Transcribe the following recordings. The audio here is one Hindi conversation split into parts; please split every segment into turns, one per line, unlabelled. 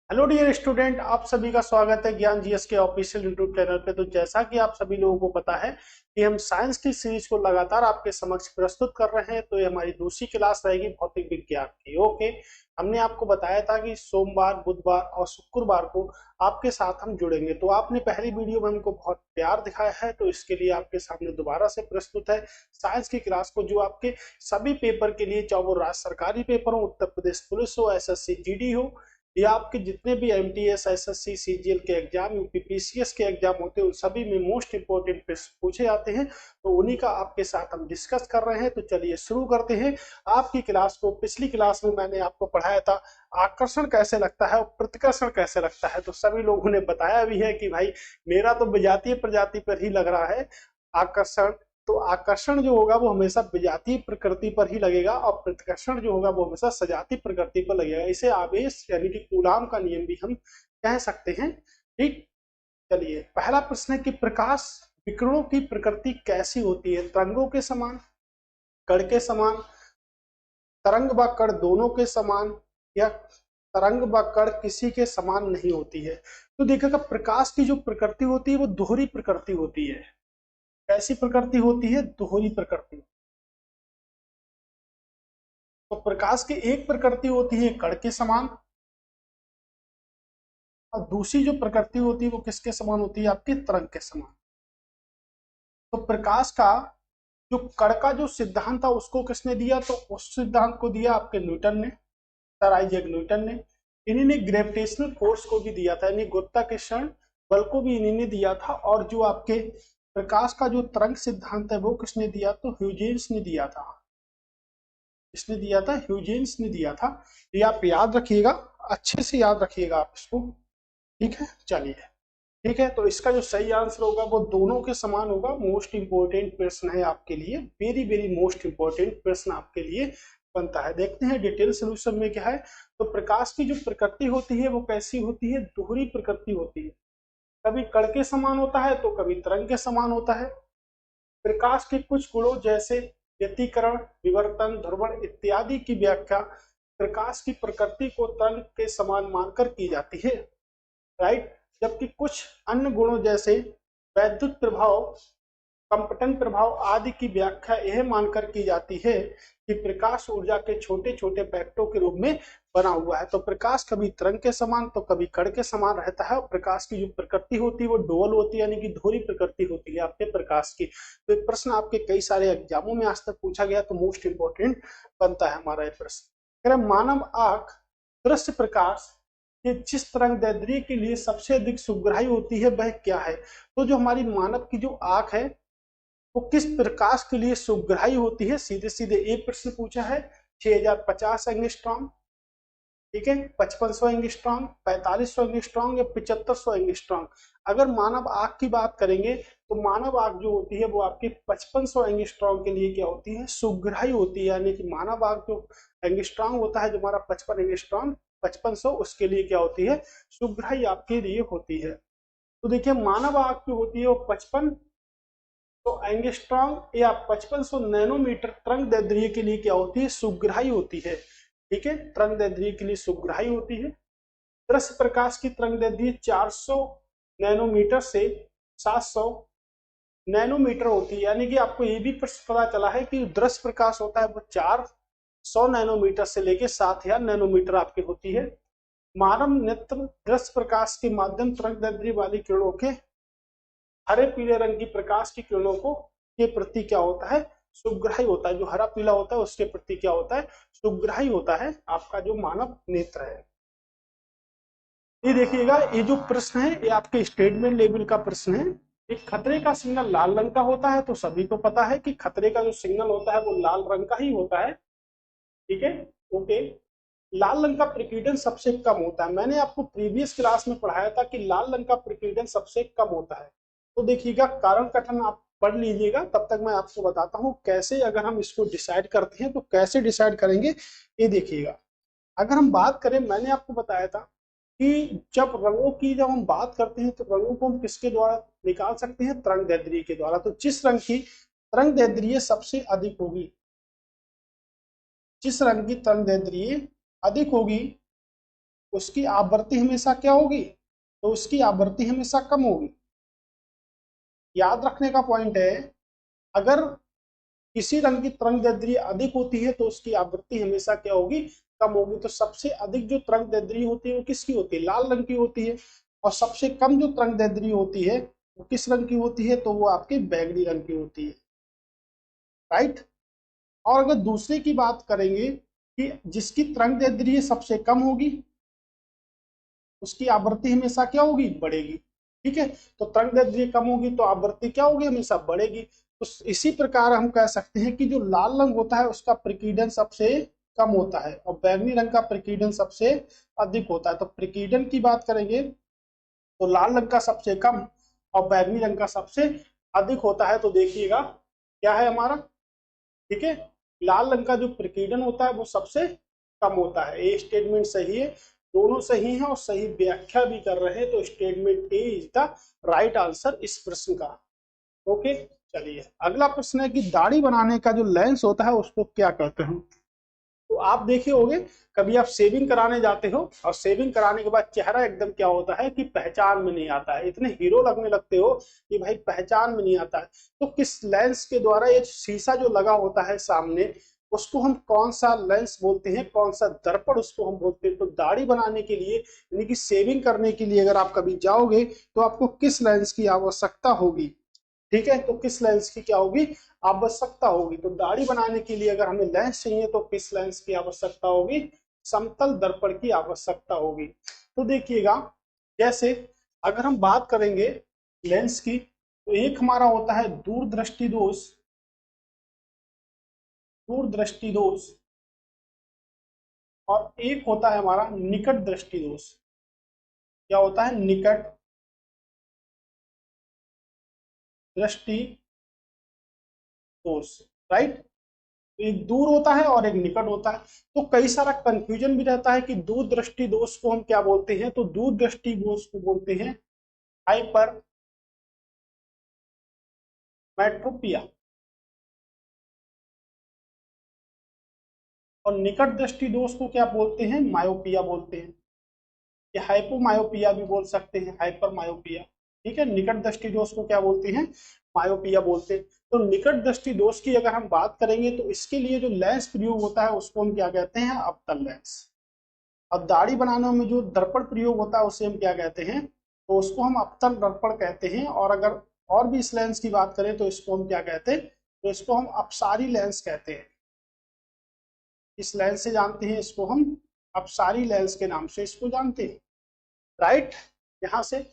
हेलो डियर स्टूडेंट, आप सभी का स्वागत है ज्ञान जीएस के ऑफिशियल यूट्यूब चैनल पे। तो जैसा कि आप सभी लोगों को पता है कि हम साइंस की सीरीज को लगातार आपके समक्ष प्रस्तुत कर रहे हैं। तो ये हमारी दूसरी क्लास रहेगी भौतिक विज्ञान की। ओके, हमने आपको बताया था कि सोमवार, बुधवार और शुक्रवार को आपके साथ हम जुड़ेंगे। तो आपने पहली वीडियो में हमको बहुत प्यार दिखाया है, तो इसके लिए आपके सामने दोबारा से प्रस्तुत है साइंस की क्लास को, जो आपके सभी पेपर के लिए, चाहे वो राज्य सरकारी पेपर हो, उत्तर प्रदेश पुलिस हो, एसएससी जीडी हो, या आपके जितने भी एमटीएस, एसएससी, सीजीएल के एग्जाम, यूपीपीसीएस के एग्जाम होते हैं, उन सभी में मोस्ट इंपोर्टेंट प्रश्न पूछे जाते हैं। तो उन्हीं का आपके साथ हम डिस्कस कर रहे हैं। तो चलिए शुरू करते हैं आपकी क्लास को। पिछली क्लास में मैंने आपको पढ़ाया था आकर्षण कैसे लगता है और प्रतिकर्षण कैसे लगता है। तो सभी लोगों ने बताया भी है कि भाई मेरा तो विजातीय प्रजाति पर ही लग रहा है आकर्षण। तो आकर्षण जो होगा वो हमेशा विजातीय प्रकृति पर ही लगेगा और प्रतिकर्षण जो होगा वो हमेशा सजातीय प्रकृति पर लगेगा। इसे आवेश यानी कि कूलाम का नियम भी हम कह सकते हैं। ठीक, चलिए पहला प्रश्न है कि प्रकाश विकिरणों की प्रकृति कैसी होती है? तरंगों के समान, कण के समान, तरंग व कण दोनों के समान, या तरंग व कण किसी के समान नहीं होती है? तो देखिएगा, प्रकाश की जो प्रकृति होती है वो दोहरी प्रकृति होती है। कैसी प्रकृति होती है? दोहरी प्रकृति। तो प्रकाश की एक प्रकृति होती है कण के समान, और दूसरी जो प्रकृति होती है वो किसके समान होती है? आपकी तरंग के समान। तो प्रकाश का जो कण का जो सिद्धांत था उसको किसने दिया? तो उस सिद्धांत को दिया आपके न्यूटन ने, सर आइजैक न्यूटन ने। इन्हीं ने ग्रेविटेशनल फोर्स को भी दिया था, यानी गुरुत्वाकर्षण बल को भी इन्हीं ने दिया था। और जो आपके प्रकाश का जो तरंग सिद्धांत है वो किसने दिया? तो ह्यूजेंस ने दिया था। इसने दिया था, ह्यूजेंस ने दिया था। ये आप याद रखिएगा, अच्छे से याद रखिएगा आप इसको। ठीक है, चलिए ठीक है। तो इसका जो सही आंसर होगा वो दोनों के समान होगा। मोस्ट इंपोर्टेंट प्रश्न है आपके लिए, वेरी वेरी मोस्ट इंपोर्टेंट प्रश्न आपके लिए बनता है। देखते हैं डिटेल सोल्यूशन में क्या है। तो प्रकाश की जो प्रकृति होती है वो कैसी होती है? दोहरी प्रकृति होती है। कभी कण के समान होता है तो कभी तरंग के समान होता है। प्रकाश के कुछ गुणों जैसे व्यतिकरण, विवर्तन, ध्रुवण इत्यादि की व्याख्या प्रकाश की प्रकृति को तरंग के समान मानकर की जाती है, राइट। जबकि कुछ अन्य गुणों जैसे वैद्युत प्रभाव, कंपटन प्रभाव आदि की व्याख्या यह मानकर की जाती है कि प्रकाश ऊर्जा के छोटे छोटे पैकेटों के रूप में बना हुआ है। तो प्रकाश कभी तरंग के समान तो कभी कण के समान रहता है। और प्रकाश की जो प्रकृति होती है वो डुअल होती है, यानी कि दोहरी प्रकृति होती है आपके प्रकाश की। तो एक प्रश्न आपके कई सारे एग्जामों में आज तक पूछा गया, तो मोस्ट इंपोर्टेंट बनता है हमारा ये प्रश्न। मानव आंख दृश्य प्रकाश कि जिस तरंग दैर्ध्य के लिए सबसे अधिक सुग्राही होती है वह क्या है? तो जो हमारी मानव की जो आंख है वो किस प्रकाश के लिए सुग्राही होती है? सीधे सीधे एक प्रश्न पूछा है। 6050 एंगस्ट्रॉम, ठीक है, 5500 एंगस्ट्रॉम, 4500 एंगस्ट्रॉम या 7500 एंगस्ट्रॉम। अगर मानव आंख की बात करेंगे तो मानव आंख जो होती है वो आपकी 5500 एंगस्ट्रॉम के लिए क्या होती है? सुग्राही होती है। यानी कि मानव आंख जो एंगस्ट्रॉम होता है, जो हमारा 55 एंगस्ट्रॉम 5500, उसके लिए क्या होती है? सुग्राही आपके लिए होती है। तो देखिए, मानव आंख जो होती है वो 55 तो एंगस्ट्रॉम या 5500 नैनोमीटर तरंग दैर्ध्य के लिए क्या होती है? सुग्राही होती है। ठीक है, तरंग दैर्ध्य के लिए सुग्राही होती है। दृश्य प्रकाश की तरंग दैर्ध्य 400 नैनोमीटर से 700 नैनोमीटर होती है। यानी कि आपको ये भी पता चला है कि दृश्य प्रकाश होता है वो 400 नैनोमीटर से लेके 7000 नैनोमीटर आपकी होती है। मानव नेत्र दृश्य प्रकाश के माध्यम तरंग दैर्ध्य वाली किरणों के हरे पीले रंग की प्रकाश की किरणों को के प्रति क्या होता है? सुग्राही होता है। जो हरा पीला होता है उसके प्रति क्या होता है? सुग्राही होता है आपका जो मानव नेत्र है। ये देखिएगा, ये जो प्रश्न है ये आपके स्टेटमेंट लेवल का प्रश्न है। एक खतरे का सिग्नल लाल रंग का होता है, तो सभी को पता है कि खतरे का जो सिग्नल होता है वो लाल रंग का ही होता है। ठीक है, ओके। लाल रंग का प्रकीर्णन सबसे कम होता है। मैंने आपको प्रीवियस क्लास में पढ़ाया था कि लाल रंग का प्रकीर्णन सबसे कम होता है। तो देखिएगा, कारण कथन आप पढ़ लीजिएगा, तब तक मैं आपको बताता हूँ कैसे अगर हम इसको डिसाइड करते हैं तो कैसे डिसाइड करेंगे। ये देखिएगा, अगर हम बात करें, मैंने आपको बताया था कि जब हम बात करते हैं तो रंगों को हम किसके द्वारा निकाल सकते हैं? तरंग दैर्ध्य के द्वारा। तो जिस रंग की तरंग दैर्ध्य सबसे अधिक होगी, जिस रंग की तरंग दैर्ध्य अधिक होगी उसकी आवृत्ति हमेशा क्या होगी, तो उसकी आवृत्ति हमेशा कम होगी। याद रखने का पॉइंट है, अगर किसी रंग की तरंग दैर्ध्य अधिक होती है तो उसकी आवृत्ति हमेशा क्या होगी, कम होगी। तो सबसे अधिक जो तरंग दैर्ध्य होती है वो किसकी होती है, लाल रंग की होती है। और सबसे कम जो तरंग दैर्ध्य होती है वो किस रंग की होती है, तो वो आपके बैगनी रंग की होती है, राइट। और अगर दूसरे की बात करेंगे कि जिसकी तरंग दैर्ध्य सबसे कम होगी उसकी आवृत्ति हमेशा क्या होगी, बढ़ेगी, ठीक है। तो तरंग दैर्ध्य कम होगी तो आवृत्ति क्या होगी, हमेशा बढ़ेगी। तो इसी प्रकार हम कह सकते हैं कि जो लाल रंग होता है उसका प्रकीर्णन सबसे कम होता है और बैगनी रंग का प्रकीर्णन सबसे अधिक होता है। तो प्रकीर्णन की बात करेंगे तो लाल रंग का सबसे कम और बैगनी रंग का सबसे अधिक होता है। तो देखिएगा क्या है हमारा, ठीक है, लाल रंग का जो प्रकीर्णन होता है वो सबसे कम होता है। ये स्टेटमेंट सही है, दोनों सही हैं और सही व्याख्या भी कर रहे हैं। तो statement A is the right answer इस प्रश्न का। ओके, चलिए अगला प्रश्न है कि दाढ़ी बनाने का जो लेंस होता है उसको क्या कहते हैं। तो आप देखे होंगे कभी आप शेविंग कराने जाते हो और शेविंग कराने के बाद चेहरा एकदम क्या होता है कि पहचान में नहीं आता है, इतने हीरो लगने लगते हो कि भाई पहचान में नहीं आता है। तो किस लेंस के द्वारा ये शीशा जो लगा होता है सामने उसको हम कौन सा लेंस बोलते हैं, कौन सा दर्पण उसको हम बोलते हैं। तो दाढ़ी बनाने के लिए यानी कि शेविंग करने के लिए अगर आप कभी जाओगे तो आपको किस लेंस की आवश्यकता होगी, ठीक है। तो किस लेंस की क्या होगी, आवश्यकता होगी। तो दाढ़ी बनाने के लिए अगर हमें लेंस चाहिए तो किस लेंस की आवश्यकता होगी, समतल दर्पण की आवश्यकता होगी। तो देखिएगा जैसे अगर हम बात करेंगे लेंस की तो एक हमारा होता है दूरदृष्टि दोष, दूरदृष्टि दोष, और एक होता है हमारा निकट दृष्टि दोष। क्या होता है, निकट दृष्टि दोष, राइट। एक दूर होता है और एक निकट होता है। तो कई सारा कंफ्यूजन भी रहता है कि दूर दृष्टि दोष को हम क्या बोलते हैं। तो दूर दृष्टि दोष को बोलते हैं हाइपर मेट्रोपिया, और निकट दृष्टि दोष को क्या बोलते हैं, मायोपिया बोलते हैं। ये हाइपोमायोपिया भी बोल सकते हैं, हाइपर मायोपिया, ठीक है। निकट दृष्टि दोष को क्या बोलते हैं, मायोपिया बोलते हैं। तो निकट दृष्टि दोष की अगर हम बात करेंगे तो इसके लिए जो लेंस प्रयोग होता है उसको हम क्या कहते हैं, अवतल लेंस। अब दाढ़ी बनाने में जो दर्पण प्रयोग होता है उसे हम क्या कहते हैं, तो उसको हम अवतल दर्पण कहते हैं। और अगर और भी इस लेंस की बात करें तो इसको हम क्या कहते हैं, तो इसको हम अपसारी लेंस कहते हैं। इस लेंस से जानते हैं इसको हम अपसारी लेंस के नाम से इसको जानते हैं, राइट। यहाँ से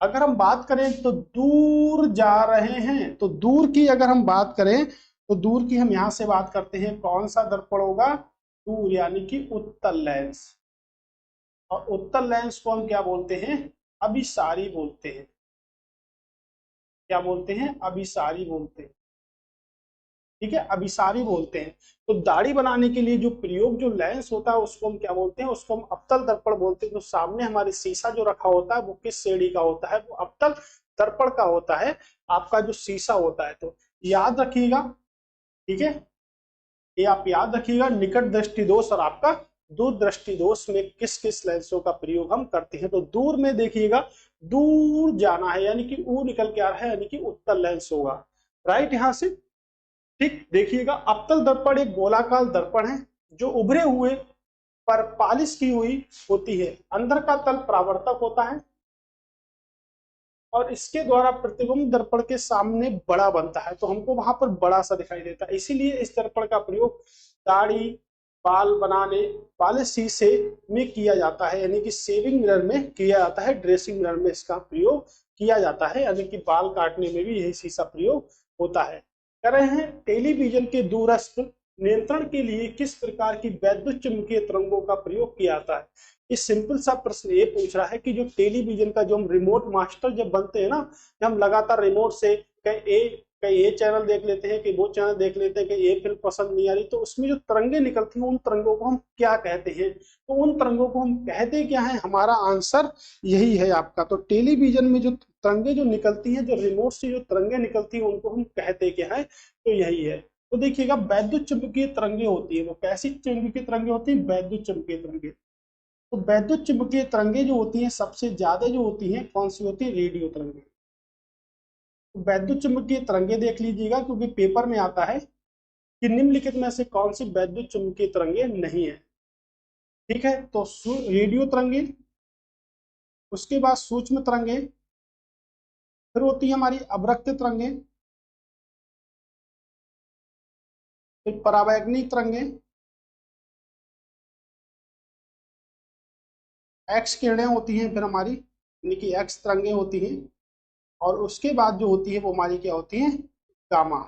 अगर हम बात करें तो दूर जा रहे हैं, तो दूर की अगर हम बात करें तो दूर की हम यहाँ से बात करते हैं कौन सा दर्पण होगा, दूर यानी कि उत्तल लेंस। और उत्तल लेंस को हम क्या बोलते हैं, अभिसारी बोलते हैं। क्या बोलते हैं, अभिसारी बोलते हैं, ठीक है, अभिसारी बोलते हैं। तो दाढ़ी बनाने के लिए जो प्रयोग जो लेंस होता है उसको हम क्या बोलते हैं, उसको हम अवतल दर्पण बोलते हैं। तो सामने हमारे शीशा जो रखा होता है वो किस श्रेणी का होता है, वो अवतल दर्पण का होता है, आपका जो शीशा होता है। तो याद रखिएगा, ठीक है, ये आप याद रखिएगा निकट दृष्टि दोष और आपका दूर दृष्टि दोष में किस किस लेंसों का प्रयोग हम करते हैं। तो दूर में देखिएगा दूर जाना है यानी कि ऊ निकल के आ रहा है यानी कि उत्तल लेंस होगा, राइट। यहां से ठीक देखिएगा अवतल दर्पण एक गोलाकार दर्पण है जो उभरे हुए पर पालिश की हुई होती है। अंदर का तल परावर्तक होता है और इसके द्वारा प्रतिबिंब दर्पण के सामने बड़ा बनता है। तो हमको वहां पर बड़ा सा दिखाई देता है, इसीलिए इस दर्पण का प्रयोग दाढ़ी बाल बनाने वाले शीशे में किया जाता है, यानी कि शेविंग मिरर में किया जाता है, ड्रेसिंग मिरर में इसका प्रयोग किया जाता है, यानी कि बाल काटने में भी यही शीशा प्रयोग होता है। कह रहे हैं टेलीविजन के दूरस्थ नियंत्रण के लिए किस प्रकार की वैद्युत चुंबकीय तरंगों का प्रयोग किया जाता है। इस सिंपल सा प्रश्न ये पूछ रहा है कि जो टेलीविजन का जो हम रिमोट मास्टर जब बनते हैं ना, जब हम लगातार रिमोट से कहीं ये चैनल देख लेते हैं कि वो चैनल देख लेते हैं कि ये फिल्म पसंद नहीं आ रही, तो उसमें जो तरंगे निकलती हैं उन तरंगों को हम क्या कहते हैं। तो उन तरंगों को हम कहते क्या है, हमारा आंसर यही है आपका। तो टेलीविजन में जो तरंगे जो निकलती हैं, जो रिमोट से जो तरंगे निकलती हैं उनको हम कहते क्या है, तो यही है। तो देखिएगा वैद्युत चुंबकीय तरंगे होती है, वो कैसी चुंबकीय तरंगे होती है, वैद्युत चुंबकीय तरंगे। तो वैद्युत चुंबकीय तरंगे जो होती हैं सबसे ज्यादा जो होती हैं कौन सी होती है, रेडियो तरंगे। तो वैद्युत चुंबकीय तरंगे देख लीजिएगा, क्योंकि पेपर में आता है कि निम्नलिखित में से कौन सी वैद्युत चुंबकीय तरंगे नहीं है। ठीक है, तो रेडियो तरंगे, उसके बाद सूक्ष्म तरंगे, फिर होती है हमारी अवरक्त तरंगे, फिर परावैगनी तरंगे, एक्स किरणें होती हैं फिर हमारी, यानी कि एक्स तरंगे होती हैं, और उसके बाद जो होती है वो हमारी क्या होती है, गामा।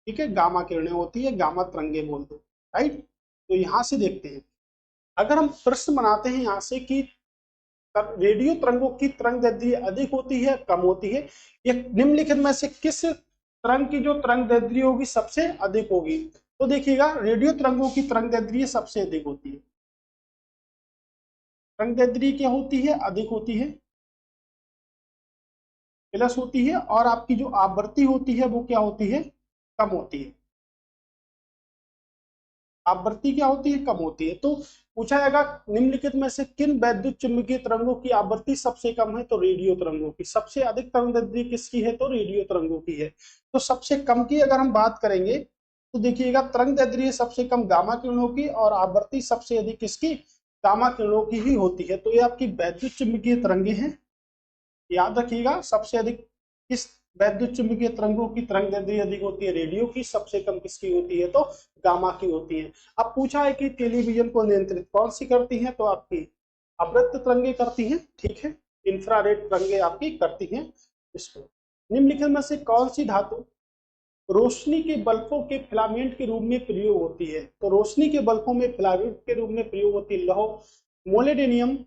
ठीक है, गामा किरणें होती है, गामा तरंगे बोल दो। राइट, तो यहां से देखते हैं, अगर हम प्रश्न बनाते हैं यहाँ से कि रेडियो तरंगों की तरंग दैर्ध्य अधिक होती है कम होती है, ये निम्नलिखित में से किस तरंग की जो तरंग दैर्ध्य होगी सबसे अधिक होगी, तो देखिएगा रेडियो तरंगों की तरंग दैर्ध्य सबसे अधिक होती है। तरंग दैर्ध्य क्या होती है, अधिक होती है, प्लस होती है, और आपकी जो आवृत्ति होती है वो क्या होती है, कम होती है। आवृत्ति क्या होती है, कम होती है। तो पूछा जाएगा निम्नलिखित में से किन वैद्युत चुंबकीय तरंगों की आवृत्ति सबसे कम है, तो रेडियो तरंगों की। सबसे अधिक तरंग दैर्ध्य किसकी है, तो रेडियो तरंगों की है। तो सबसे कम की अगर हम बात करेंगे तो देखिएगा तरंग दैर्ध्य सबसे कम गामा किरणों की, और आवृत्ति सबसे अधिक किसकी, गामा किरणों की ही होती है। तो ये आपकी वैद्युत चुंबकीय तरंगे हैं, याद रखिएगा। सबसे अधिक किस वैद्युत चुंबकीय तरंगों की तरंग दैर्ध्य अधिक होती है, रेडियो की। सबसे कम किसकी होती है, तो गामा की होती है। अब पूछा है कि टेलीविजन को नियंत्रित कौन सी करती है, तो आपकी अवृत्त तरंगे करती हैं। ठीक है, इंफ्रारेड तरंगे आपकी करती हैं इसको। निम्नलिखित में से कौन सी धातु रोशनी के बल्बों के फिलामेंट के रूप में प्रयोग होती है, तो रोशनी के बल्बों में फिलामेंट के रूप में प्रयोग होती है लौह, मोलिब्डेनम,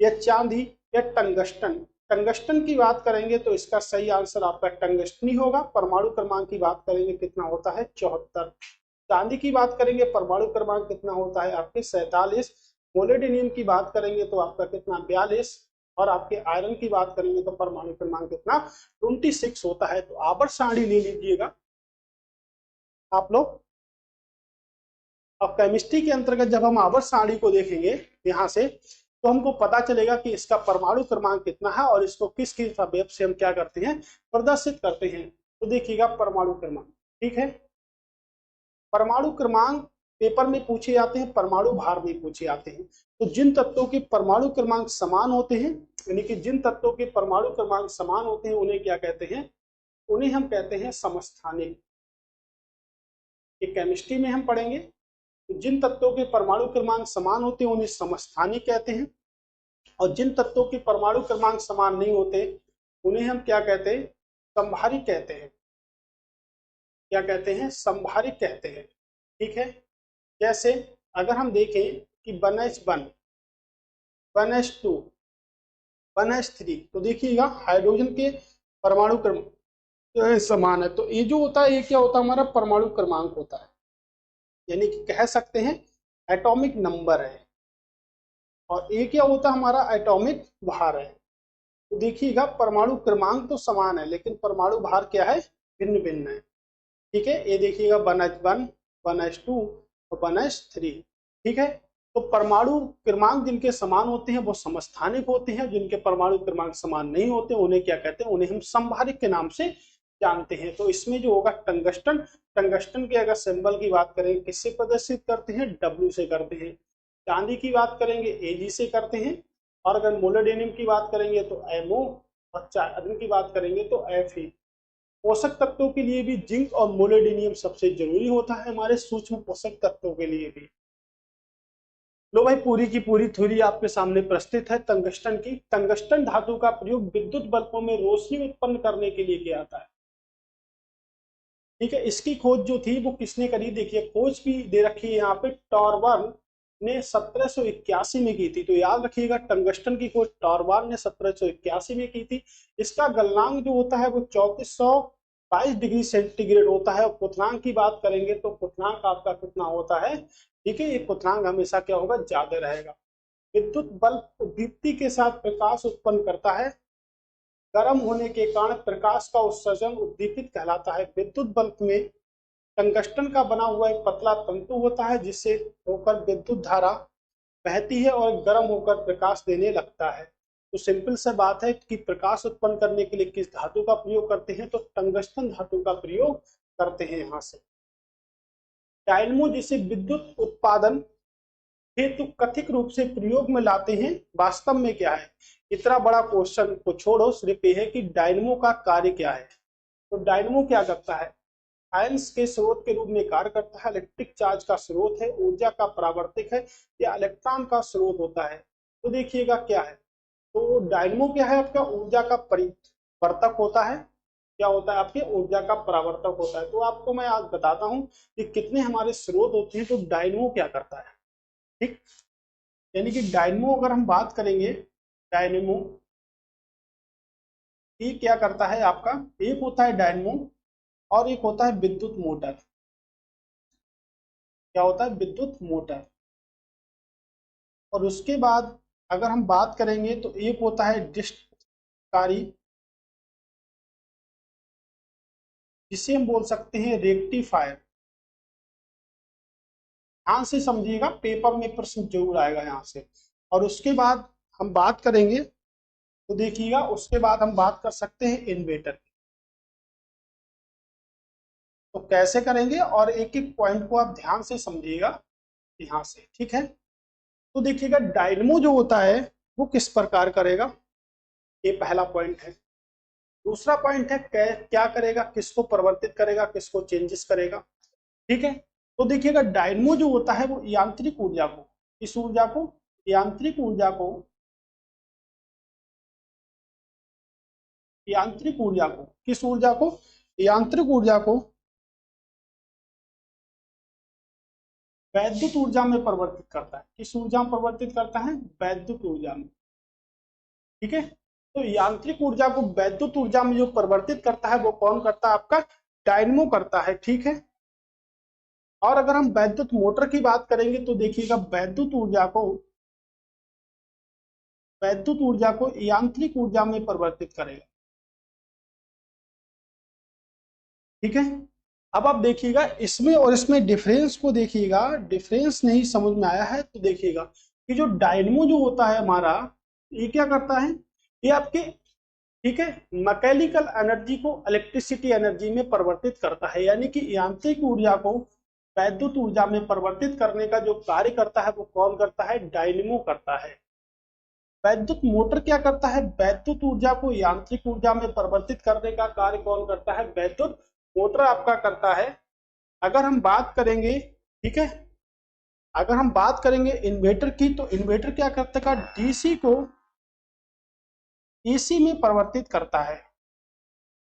या चांदी, या टंगस्टन। टंगस्टन की बात करेंगे तो इसका सही आंसर आपका टंगस्टन ही होगा। परमाणु क्रमांक की बात करेंगे कितना होता है, 74। चांदी की बात करेंगे परमाणु क्रमांक कितना होता है आपके, 47। मोलिब्डेनम की बात करेंगे तो आपका कितना, 42। और आपके आयरन की बात करेंगे तो परमाणु क्रमांक कितना, 26 होता है। तो आवर्त सारणी ले लीजिएगा आप लोग। अब केमिस्ट्री के अंतर्गत जब हम आवर्त सारणी को देखेंगे यहाँ से, तो हमको पता चलेगा कि इसका परमाणु क्रमांक कितना है, और इसको किस किस अवयव से हम क्या करते हैं, प्रदर्शित करते हैं। तो देखिएगा परमाणु क्रमांक। ठीक है, परमाणु क्रमांक पेपर में पूछे जाते हैं, परमाणु भार में पूछे जाते हैं। तो जिन तत्वों के परमाणु क्रमांक समान होते हैं, यानी कि जिन तत्वों के परमाणु क्रमांक समान होते हैं उन्हें क्या कहते हैं, उन्हें हम कहते हैं समस्थानिक। ये केमिस्ट्री में हम पढ़ेंगे। तो जिन तत्वों के परमाणु क्रमांक समान होते हैं उन्हें समस्थानिक कहते हैं, और जिन तत्वों के परमाणु क्रमांक समान नहीं होते उन्हें हम क्या कहते हैं, संभारिक कहते हैं। क्या कहते हैं, संभारिक कहते हैं। ठीक है, जैसे अगर हम देखें कि 1s1, 1s2, 1s3, तो देखिएगा हाइड्रोजन के परमाणु क्रमांक समान है। तो ये जो होता है ये क्या होता है, हमारा परमाणु क्रमांक होता है, यानी कि कह सकते हैं एटॉमिक नंबर है। और ये क्या होता है, हमारा एटॉमिक भार है। तो देखिएगा परमाणु क्रमांक तो समान है लेकिन परमाणु भार क्या है, भिन्न भिन्न है। ठीक है, ये देखिएगा 1s1, 1s2 और 1s3। ठीक है, तो परमाणु क्रमांक जिनके समान होते हैं वो समस्थानिक होते हैं, जिनके परमाणु क्रमांक समान नहीं होते उन्हें क्या कहते हैं, उन्हें हम संभारिक के नाम से जानते हैं। तो इसमें जो होगा टंगस्टन, टंगस्टन के अगर सिंबल की बात करें किससे प्रदर्शित करते हैं, W से करते हैं। चांदी की बात करेंगे Ag से करते हैं, और अगर मोलिब्डेनम की बात करेंगे तो MO, और आयरन की बात करेंगे तो Fe। पोषक तत्वों के लिए भी जिंक और मोलिब्डेनम सबसे जरूरी होता है, हमारे सूक्ष्म पोषक तत्वों के लिए भी। लो भाई, पूरी की पूरी थ्योरी आपके सामने प्रस्तुत है टंगस्टन की। टंगस्टन धातु का प्रयोग विद्युत बल्बों में रोशनी उत्पन्न करने के लिए किया जाता है। ठीक है, इसकी खोज जो थी वो किसने करी, देखिए खोज भी दे रखी है यहाँ पे, टॉरबर्न ने 1781 में की थी। तो याद रखिएगा टंगस्टन की खोज टॉरबर्न ने 1781 में की थी। इसका गलनांक जो होता है वो 3422 डिग्री सेंटीग्रेड होता है। और क्वथनांक की बात करेंगे तो क्वथनांक आपका कितना होता है, ठीक है, ये क्वथनांक हमेशा क्या होगा, ज्यादा रहेगा। विद्युत बल्ब दीप्ति के साथ प्रकाश उत्पन्न करता है, गर्म होने के कारण प्रकाश का उत्सर्जन उद्दीपित कहलाता है। विद्युत बल्ब में टंगस्टन का बना हुआ एक पतला तंतु होता है जिससे होकर विद्युत धारा बहती है और गर्म होकर प्रकाश देने लगता है। तो सिंपल सा बात है कि प्रकाश उत्पन्न करने के लिए किस धातु का प्रयोग करते हैं, तो टंगस्टन धातु का प्रयोग करते हैं। यहाँ से डायनमो जिसे विद्युत उत्पादन हेतु कथित रूप से प्रयोग में लाते हैं, वास्तव में क्या है? इतना बड़ा क्वेश्चन को छोड़ो, सिर्फ ये है कि डायनमो का कार्य क्या है। तो डायनमो क्या करता है? आयंस के स्रोत के रूप में कार्य करता है, इलेक्ट्रिक चार्ज का स्रोत है, ऊर्जा का परावर्तक है या इलेक्ट्रॉन का स्रोत होता है। तो देखिएगा क्या है, तो डायनमो क्या है? आपका ऊर्जा का परिवर्तक होता है। क्या होता है? आपके ऊर्जा का परावर्तक होता है। तो आपको मैं आज बताता हूं कि कितने हमारे स्रोत होते हैं। तो डायनमो क्या करता है, ठीक, यानी कि डायनमो अगर हम बात करेंगे, डायनमो ये क्या करता है आपका? एक होता है डायनमो और एक होता है विद्युत मोटर। क्या होता है? विद्युत मोटर। और उसके बाद अगर हम बात करेंगे तो एक होता है डिस्टकारी, जिसे हम बोल सकते हैं रेक्टिफायर। ध्यान से समझिएगा, पेपर में प्रश्न जरूर आएगा यहाँ से। और उसके बाद हम बात करेंगे तो देखिएगा, उसके बाद हम बात कर सकते हैं इन्वर्टर की। तो कैसे करेंगे और एक एक पॉइंट को आप ध्यान से समझिएगा यहाँ से, ठीक है। तो देखिएगा डायनमो जो होता है वो किस प्रकार करेगा, ये पहला पॉइंट है। दूसरा पॉइंट है क्या करेगा, किसको परिवर्तित करेगा, किसको चेंजेस करेगा, ठीक है। तो देखिएगा डायनमो जो होता है वो यांत्रिक ऊर्जा को, इस ऊर्जा को, यांत्रिक ऊर्जा को, यांत्रिक ऊर्जा को, किस ऊर्जा को? यांत्रिक ऊर्जा को वैद्युत ऊर्जा में परिवर्तित करता है। किस ऊर्जा में परिवर्तित करता है? वैद्युत ऊर्जा में, ठीक है। तो यांत्रिक ऊर्जा को वैद्युत ऊर्जा में जो परिवर्तित करता है वो कौन करता है? आपका डायनमो करता है, ठीक है। और अगर हम वैद्युत मोटर की बात करेंगे तो देखिएगा वैद्युत ऊर्जा को यांत्रिक ऊर्जा में परिवर्तित करेगा, ठीक है। अब आप देखिएगा इसमें और इसमें डिफरेंस को देखिएगा, डिफरेंस नहीं समझ में आया है तो देखिएगा कि जो डायनमो जो होता है हमारा, ये क्या करता है? ये आपके, ठीक है, मैकेनिकल एनर्जी को इलेक्ट्रिसिटी एनर्जी में परिवर्तित करता है। यानी कि यांत्रिक ऊर्जा को वैद्युत ऊर्जा में परिवर्तित करने का जो कार्य करता है वो कौन करता है? डायनमो करता है। वैद्युत मोटर क्या करता है? वैद्युत ऊर्जा को यांत्रिक ऊर्जा में परिवर्तित करने का कार्य कौन करता है? वैद्युत मोटर आपका करता है। अगर हम बात करेंगे, ठीक है, अगर हम बात करेंगे इन्वर्टर की, तो इन्वर्टर क्या करता है? डीसी को एसी में परिवर्तित करता है।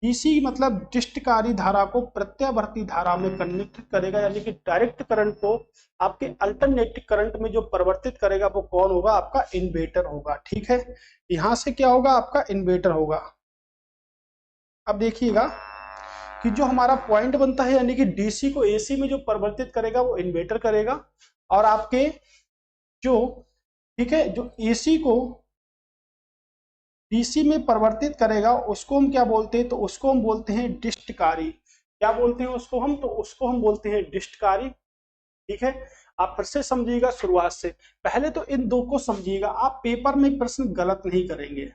डीसी मतलब डिस्टकारी धारा को प्रत्यावर्ती धारा में कन्वर्ट करेगा, यानी कि डायरेक्ट करंट को आपके अल्टरनेटिव करंट में जो परिवर्तित करेगा वो कौन होगा? आपका इन्वर्टर होगा, ठीक है। यहां से क्या होगा? आपका इन्वर्टर होगा। अब देखिएगा कि जो हमारा पॉइंट बनता है, यानी कि डीसी को एसी में जो परिवर्तित करेगा वो इन्वर्टर करेगा, और आपके जो, ठीक है, जो एसी को डीसी में परिवर्तित करेगा उसको हम क्या बोलते हैं? तो उसको हम बोलते हैं डिस्टकारी। क्या बोलते हैं उसको हम? तो उसको हम बोलते हैं डिस्टकारी, ठीक है। आप फिर से समझिएगा शुरुआत से, पहले तो इन दो को समझिएगा, आप पेपर में प्रश्न गलत नहीं करेंगे।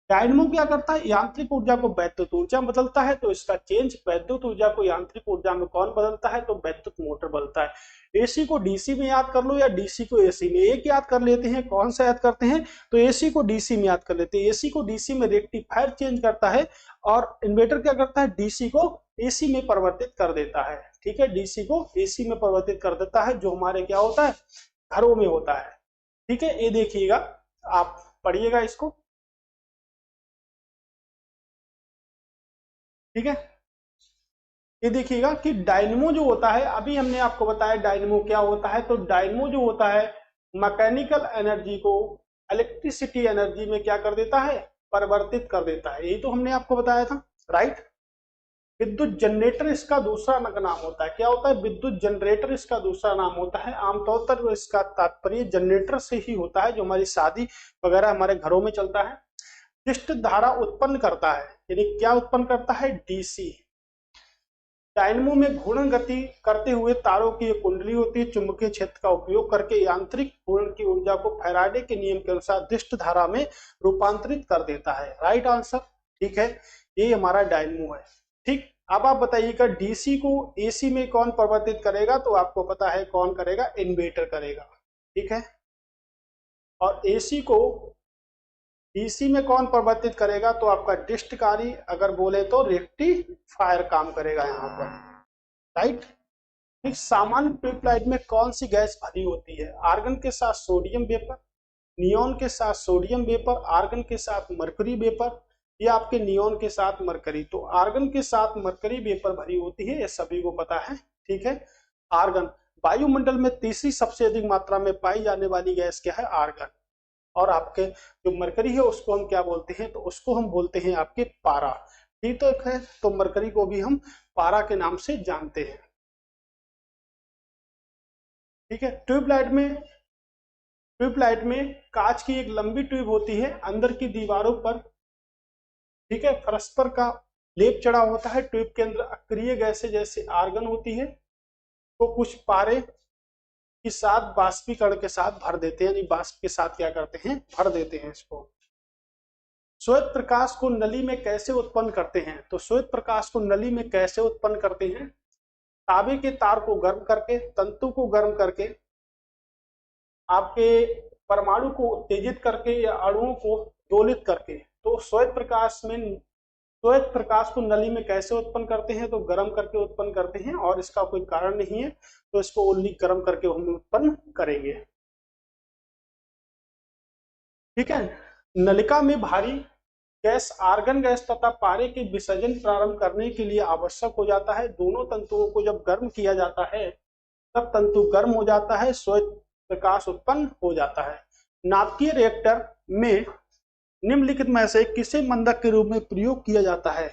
डायनमो क्या करता है? यांत्रिक ऊर्जा को वैद्युत ऊर्जा में बदलता है, तो इसका चेंज वैद्युत ऊर्जा को यांत्रिक ऊर्जा में कौन बदलता है? तो वैद्युत मोटर बदलता है। एसी को डीसी में याद कर लो या डीसी को एसी में, एक याद कर लेते हैं। कौन सा याद करते हैं? तो एसी को डीसी में याद कर लेते हैं। एसी को डीसी में रेक्टिफायर चेंज करता है, और इन्वर्टर क्या करता है? डीसी को एसी में परिवर्तित कर देता है, ठीक है। डीसी को एसी में परिवर्तित कर देता है, जो हमारे क्या होता है? घरों में होता है, ठीक है। ये देखिएगा, आप पढ़िएगा इसको, ठीक है। ये देखिएगा कि डायनमो जो होता है, अभी हमने आपको बताया डायनमो क्या होता है। तो डायनमो जो होता है मैकेनिकल एनर्जी को इलेक्ट्रिसिटी एनर्जी में क्या कर देता है? परिवर्तित कर देता है। यही तो हमने आपको बताया था, राइट। विद्युत जनरेटर इसका दूसरा नाम होता है। क्या होता है? विद्युत जनरेटर इसका दूसरा नाम होता है। आमतौर पर इसका तात्पर्य जनरेटर से ही होता है, जो हमारी शादी वगैरह हमारे घरों में चलता है। विशिष्ट धारा उत्पन्न करता है, यानी क्या उत्पन्न करता है? डीसी। डायनमो में घूर्णन गति करते हुए तारों की एक कुंडली होती है, चुंबकीय क्षेत्र का उपयोग करके यांत्रिक घूर्णन की ऊर्जा को फैराडे के नियम के अनुसार दिष्ट धारा में रूपांतरित कर देता है। राइट आंसर, ठीक है, ये हमारा डायनमो है। ठीक, अब आप बताइएगा डीसी को एसी में कौन परिवर्तित करेगा, तो आपको पता है कौन करेगा, इन्वर्टर करेगा, ठीक है। और एसी को डीसी में कौन परिवर्तित करेगा, तो आपका डिस्टकारी, अगर बोले तो रेक्टिफायर काम करेगा यहाँ पर। राइट, एक सामान्य ट्यूबलाइट में कौन सी गैस भरी होती है, आर्गन के साथ सोडियम वेपर, नियोन के साथ सोडियम वेपर, आर्गन के साथ मरकरी वेपर, या आपके नियोन के साथ मरकरी। तो आर्गन के साथ मरकरी वेपर भरी होती है, ये सभी को पता है, ठीक है। आर्गन, वायुमंडल में तीसरी सबसे अधिक मात्रा में पाई जाने वाली गैस क्या है, आर्गन। और आपके जो मरकरी है उसको हम क्या बोलते हैं, तो उसको हम बोलते हैं आपके पारा, ठीक तो है। तो मरकरी को भी हम पारा के नाम से जानते हैं, ठीक है। ट्यूबलाइट में कांच की एक लंबी ट्यूब होती है, अंदर की दीवारों पर, ठीक है, परस्पर का लेप चढ़ा होता है। ट्यूब के अंदर अक्रिय गैसें जैसे आर्गन होती है, तो कुछ पारे के साथ बाष्पीकरण के साथ भर देते हैं, यानी बाष्प के साथ क्या करते हैं, भर देते हैं इसको। श्वेत प्रकाश को नली में कैसे उत्पन्न करते हैं, तो श्वेत प्रकाश को नली में कैसे उत्पन्न करते हैं, तांबे के तार को गर्म करके, तंतु को गर्म करके, आपके परमाणु को उत्तेजित करके, या अणुओं को दोलित करके। तो श्वेत प्रकाश को नली में कैसे उत्पन्न करते हैं, तो गर्म करके उत्पन्न करते हैं, और इसका कोई कारण नहीं है, तो इसको ओनली गर्म करके हम उत्पन्न करेंगे, ठीक है। नलिका में भारी गैस आर्गन गैस तथा पारे के विसर्जन प्रारंभ करने के लिए आवश्यक हो जाता है। दोनों तंतुओं को जब गर्म किया जाता है तब तंतु गर्म हो जाता है, श्वेत प्रकाश उत्पन्न हो जाता है। नाभिकीय रिएक्टर में निम्नलिखित में से किसे मंदक के रूप में प्रयोग किया जाता है,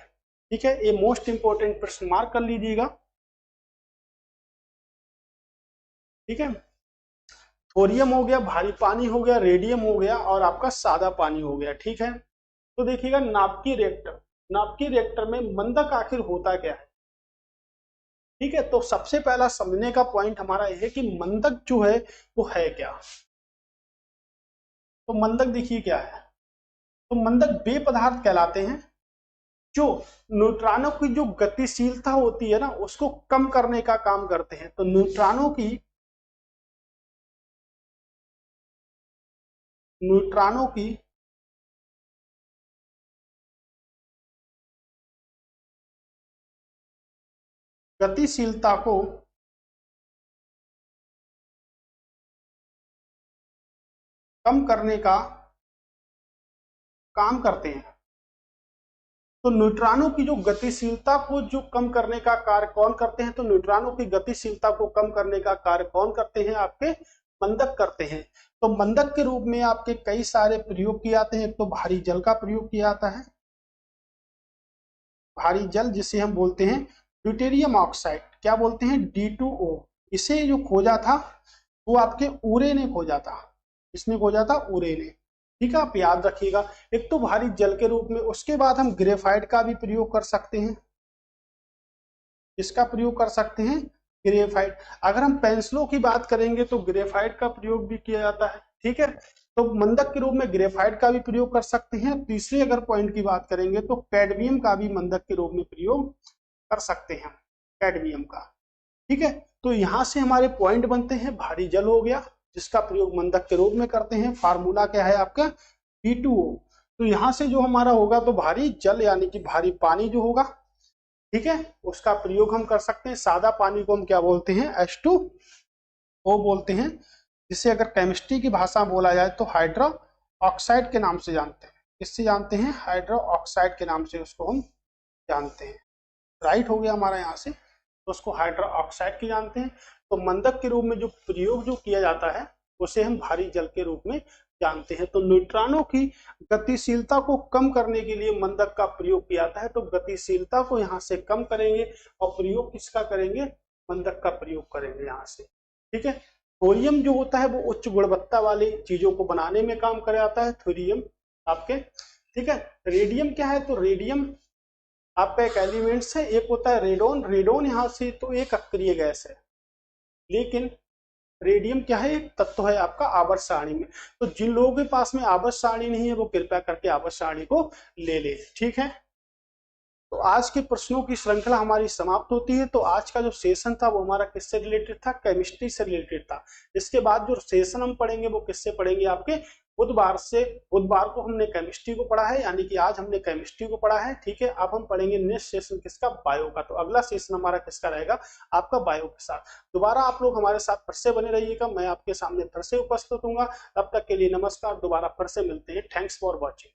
ठीक है। ये मोस्ट इंपोर्टेंट प्रश्न मार्क कर लीजिएगा, ठीक है। थोरियम हो गया, भारी पानी हो गया, रेडियम हो गया, और आपका सादा पानी हो गया, ठीक है। तो देखिएगा नाभिकीय रिएक्टर में मंदक आखिर होता क्या है, ठीक है। तो सबसे पहला समझने का पॉइंट हमारा यह है कि मंदक जो है वो है क्या। तो मंदक देखिए क्या है, तो मंदक वे पदार्थ कहलाते हैं जो न्यूट्रॉनों की जो गतिशीलता होती है ना, उसको कम करने का काम करते हैं। तो न्यूट्रॉनों की गतिशीलता को कम करने का काम करते हैं। तो न्यूट्रॉनों की जो गतिशीलता को जो कम करने का कार्य कौन करते हैं, तो न्यूट्रॉनों की गतिशीलता को कम करने का कार्य कौन करते हैं, आपके मंदक करते हैं। तो मंदक के रूप में आपके कई सारे प्रयोग किए जाते हैं। एक तो भारी जल का प्रयोग किया जाता है, भारी जल जिसे हम बोलते हैं ड्यूटेरियम ऑक्साइड, क्या बोलते हैं, D2O। इसे जो खोजा था वो आपके उरे ने खोजा था, इसने खोजा था उरे ने, ठीक है, आप याद रखिएगा। एक तो भारी जल के रूप में, उसके बाद हम ग्रेफाइट का भी प्रयोग कर सकते हैं। इसका प्रयोग कर सकते हैं ग्रेफाइट। अगर हम पेंसिलों की बात करेंगे तो ग्रेफाइट का प्रयोग भी किया जाता है, ठीक है। तो मंदक के रूप में ग्रेफाइट का भी प्रयोग कर सकते हैं। तीसरे अगर पॉइंट की बात करेंगे तो कैडमियम का भी मंदक के रूप में प्रयोग कर सकते हैं, कैडमियम का, ठीक है। तो यहां से हमारे पॉइंट बनते हैं, भारी जल हो गया जिसका प्रयोग मंदक के रूप में करते हैं, फार्मूला क्या है आपका, D2O। तो यहां से जो हमारा होगा तो भारी जल यानी कि भारी पानी जो होगा, ठीक है, उसका प्रयोग हम कर सकते हैं। सादा पानी को हम क्या बोलते हैं, H2O बोलते हैं, जिसे अगर केमिस्ट्री की भाषा में बोला जाए तो हाइड्रो ऑक्साइड के नाम से जानते हैं। किससे जानते हैं, हाइड्रो ऑक्साइड के नाम से उसको हम जानते हैं। राइट हो गया हमारा यहाँ से, तो उसको हाइड्रो ऑक्साइड की जानते हैं। तो मंदक के रूप में जो प्रयोग जो किया जाता है उसे हम भारी जल के रूप में जानते हैं। तो न्यूट्रॉनों की गतिशीलता को कम करने के लिए मंदक का प्रयोग किया जाता है। तो गतिशीलता को यहाँ से कम करेंगे और प्रयोग किसका करेंगे, मंदक का प्रयोग करेंगे यहाँ से, ठीक है। थोरियम जो होता है वो उच्च गुणवत्ता वाली चीजों को बनाने में काम कर आता है, थोरियम आपके, ठीक है। रेडियम क्या है, तो रेडियम आपका एक एलिमेंट्स है, एक होता है रेडोन। रेडोन यहाँ से तो एक अक्रिय गैस है, लेकिन रेडियम क्या है, एक तत्व है आपका आवर्त सारणी में। तो जिन लोगों के पास में आवर्त सारणी नहीं है वो कृपया करके आवर्त सारणी को ले ले, ठीक है। तो आज के प्रश्नों की श्रृंखला हमारी समाप्त होती है। तो आज का जो सेशन था वो हमारा किससे रिलेटेड था, केमिस्ट्री से रिलेटेड था। इसके बाद जो सेशन हम पढ़ेंगे वो किससे पढ़ेंगे, आपके बुधवार से। बुधवार को हमने केमिस्ट्री को पढ़ा है, यानी कि आज हमने केमिस्ट्री को पढ़ा है, ठीक है। अब हम पढ़ेंगे नेक्स्ट सेशन किसका, बायो का। तो अगला सेशन हमारा किसका रहेगा, आपका बायो के साथ। दोबारा आप लोग हमारे साथ फिर से बने रहिएगा, मैं आपके सामने फिर से उपस्थित हूँ। तब तक के लिए नमस्कार, दोबारा फिर से मिलते हैं। Thanks for watching.